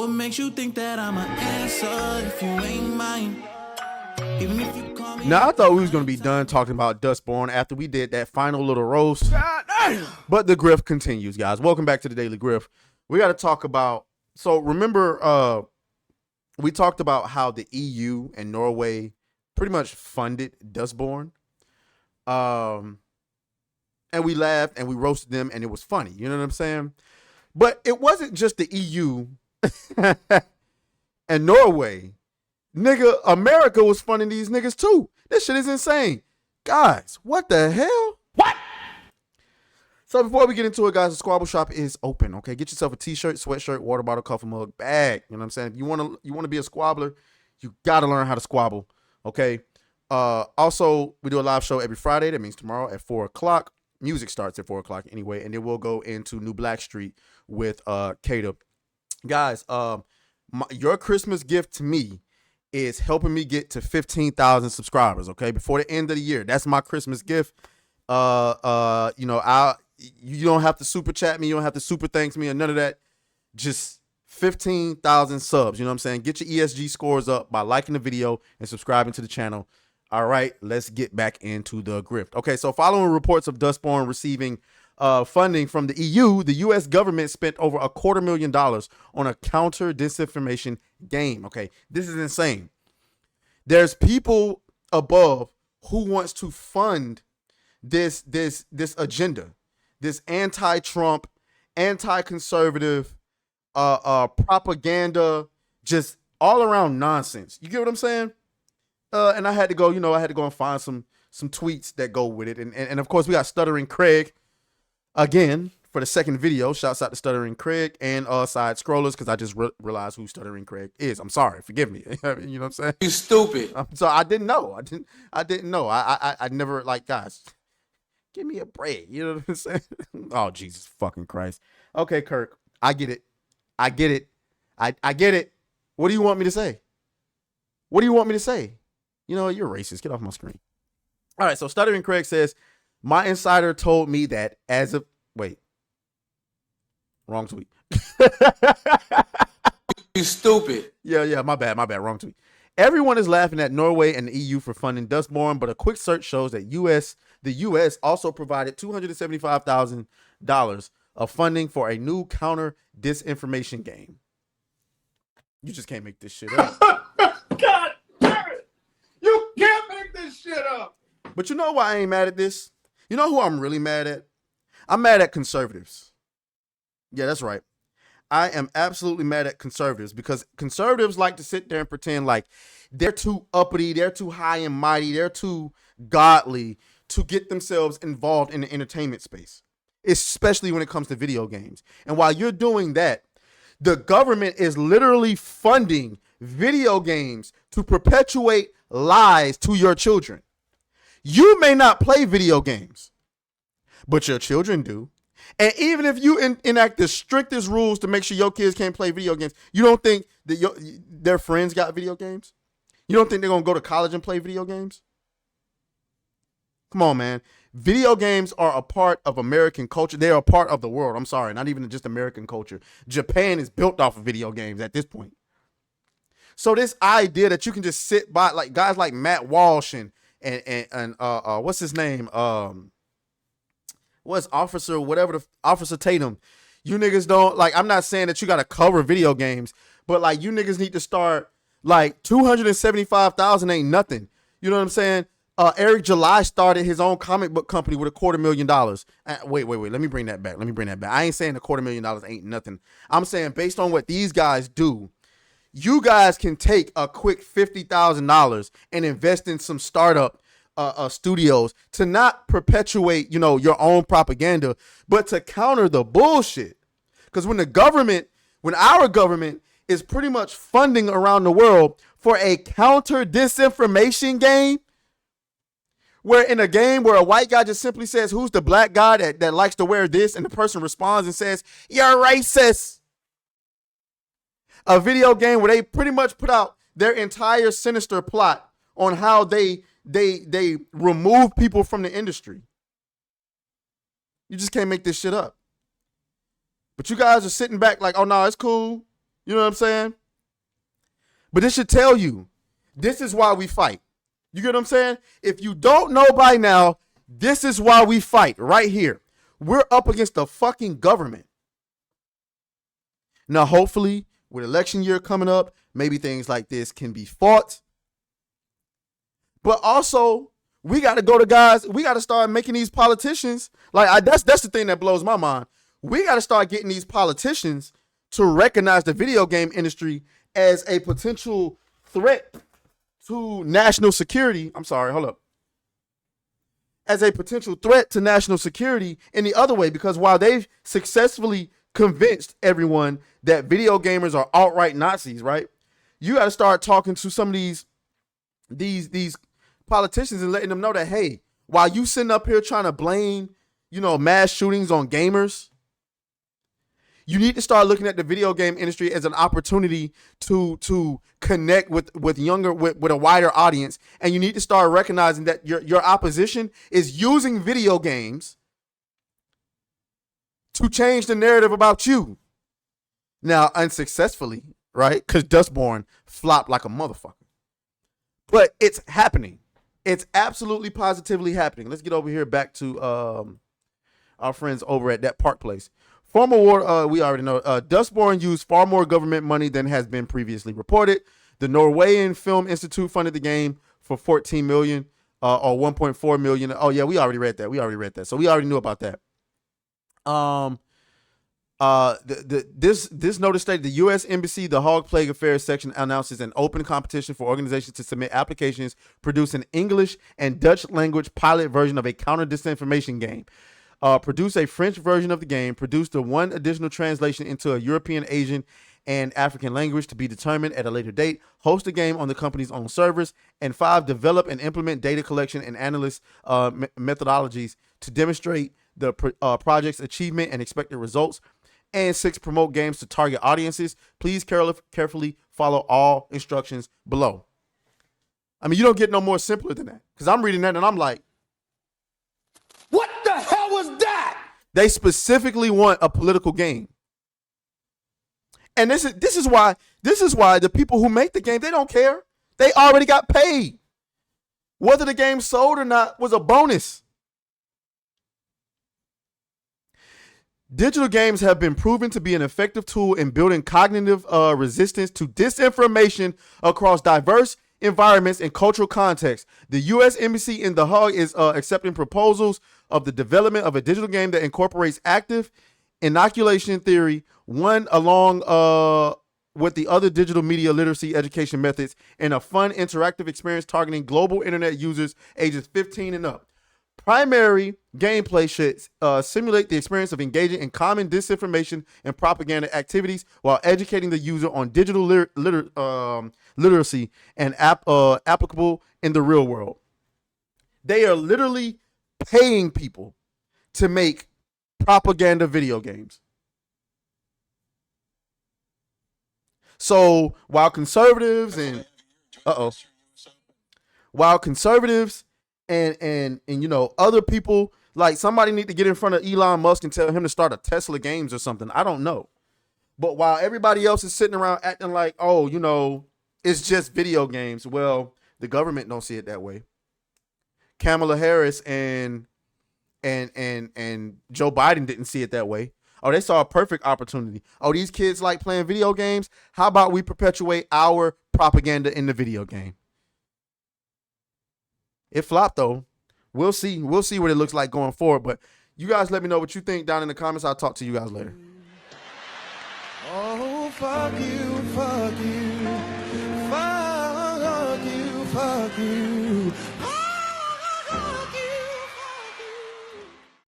What makes you think that I'm an answer if you ain't mine? Even if you call me. Now, I thought we was going to be done talking about DUSTBORN after we did that final little roast. But the grift continues, guys. Welcome back to the Daily Grift. We got to talk about, so remember, we talked about how the EU and Norway pretty much funded DUSTBORN. And we laughed and we roasted them and it was funny. You know what I'm saying? But it wasn't just the EU and Norway. Nigga, America was funding these niggas too. This shit is insane. Guys, what the hell? What? So before we get into it, guys, the Squabble Shop is open, okay? Get yourself a t-shirt, sweatshirt, water bottle, coffee mug, bag. You know what I'm saying? If you want to be a squabbler, you got to learn how to squabble, okay? Also, we do a live show every Friday. That means tomorrow at 4 o'clock. Music starts at 4 o'clock anyway, and then we'll go into New Black Street with Kata. Guys, your Christmas gift to me is helping me get to 15,000 subscribers, okay? Before the end of the year. That's my Christmas gift. You know, you don't have to super chat me, you don't have to super thanks me or none of that. Just 15,000 subs, you know what I'm saying? Get your ESG scores up by liking the video and subscribing to the channel. All right, let's get back into the grift. Okay, so following reports of DUSTBORN receiving funding from the EU, the U.S. government spent over $250,000 on a counter disinformation game. Okay, this is insane. There's people above who wants to fund this agenda, this anti-Trump, anti-conservative propaganda, just all around nonsense. You get what I'm saying? And I had to go, and find some tweets that go with it. And of course, we got Stuttering Craig again for the second video. Shouts out to Stuttering Craig and Side Scrollers, because I just realized who Stuttering Craig is. I'm sorry. Forgive me. You know what I'm saying? You stupid. So I didn't know. I didn't know. I never, like, guys, give me a break. You know what I'm saying? Oh, Jesus fucking Christ. Okay, Kirk. I get it. I get it. I get it. What do you want me to say? What do you want me to say? You know, you're racist. Get off my screen. All right, so Stuttering Craig says, my insider told me that as of... Wait. Wrong tweet. You stupid. Yeah, my bad. Wrong tweet. Everyone is laughing at Norway and the EU for funding DUSTBORN, but a quick search shows that the U.S. also provided $275,000 of funding for a new counter disinformation game. You just can't make this shit up. God damn it. You can't make this shit up. But you know why I ain't mad at this? You know who I'm really mad at? I'm mad at conservatives. Yeah, that's right. I am absolutely mad at conservatives, because conservatives like to sit there and pretend like they're too uppity, they're too high and mighty, they're too godly to get themselves involved in the entertainment space, especially when it comes to video games. And while you're doing that, the government is literally funding video games to perpetuate lies to your children. You may not play video games, but your children do. And even if you enact the strictest rules to make sure your kids can't play video games, you don't think that their friends got video games? You don't think they're going to go to college and play video games? Come on, man. Video games are a part of American culture. They are a part of the world. I'm sorry, not even just American culture. Japan is built off of video games at this point. So this idea that you can just sit by, like guys like Matt Walsh and what's his name? What's Officer Tatum? You niggas don't, like, I'm not saying that you got to cover video games, but like you niggas need to start, like, 275,000 ain't nothing. You know what I'm saying? Eric July started his own comic book company with $250,000. Wait. Let me bring that back. I ain't saying $250,000 ain't nothing. I'm saying based on what these guys do, you guys can take a quick $50,000 and invest in some startup studios to not perpetuate, your own propaganda, but to counter the bullshit. Because when our government is pretty much funding around the world for a counter disinformation game, where in a game where a white guy just simply says, who's the black guy that likes to wear this? And the person responds and says, you're racist. A video game where they pretty much put out their entire sinister plot on how they remove people from the industry. You just can't make this shit up. But you guys are sitting back like, oh no, it's cool. You know what I'm saying? But this should tell you, this is why we fight. You get what I'm saying? If you don't know by now, this is why we fight right here. We're up against the fucking government. Now, hopefully, with election year coming up, maybe things like this can be fought. But also, we got to go to guys. We got to start making these politicians that's the thing that blows my mind. We got to start getting these politicians to recognize the video game industry as a potential threat to national security. I'm sorry, hold up. As a potential threat to national security in the other way, because while they've successfully convinced everyone that video gamers are outright Nazis, right? You got to start talking to some of these politicians and letting them know that, hey, while you sitting up here trying to blame, mass shootings on gamers, you need to start looking at the video game industry as an opportunity to connect with a wider audience. And you need to start recognizing that your opposition is using video games to change the narrative about you. Now, unsuccessfully, right? Because DUSTBORN flopped like a motherfucker. But it's happening. It's absolutely positively happening. Let's get over here back to our friends over at that Park Place. Former war, we already know, DUSTBORN used far more government money than has been previously reported. The Norwegian Film Institute funded the game for $14 million or $1.4 million. Oh, yeah, we already read that. So we already knew about that. This notice stated the U.S. Embassy, the Hog Plague Affairs section announces an open competition for organizations to submit applications, produce an English and Dutch language pilot version of a counter disinformation game. Produce a French version of the game, produce the one additional translation into a European, Asian, and African language to be determined at a later date, host the game on the company's own servers, and 5, develop and implement data collection and analyst methodologies to demonstrate the project's achievement and expected results, and 6, promote games to target audiences. Please carefully follow all instructions below. I mean, you don't get no more simpler than that, because I'm reading that and I'm like, What the hell was that? they specifically want a political game. And this is why the people who make the game, they don't care. They already got paid. Whether the game sold or not was a bonus. Digital games have been proven to be an effective tool in building cognitive resistance to disinformation across diverse environments and cultural contexts. The U.S. Embassy in The Hague is accepting proposals of the development of a digital game that incorporates active inoculation theory, one along with the other digital media literacy education methods, in a fun interactive experience targeting global internet users ages 15 and up. Primary gameplay should simulate the experience of engaging in common disinformation and propaganda activities while educating the user on digital literacy and applicable in the real world. They are literally paying people to make propaganda video games. So while conservatives and other people, like, somebody need to get in front of Elon Musk and tell him to start a Tesla Games or something. I don't know. But while everybody else is sitting around acting like, it's just video games. Well, the government don't see it that way. Kamala Harris and Joe Biden didn't see it that way. Oh, they saw a perfect opportunity. Oh, these kids like playing video games. How about we perpetuate our propaganda in the video game? It flopped though. We'll see. We'll see what it looks like going forward. But you guys let me know what you think down in the comments. I'll talk to you guys later. Oh, fuck you, fuck you, fuck you, fuck you.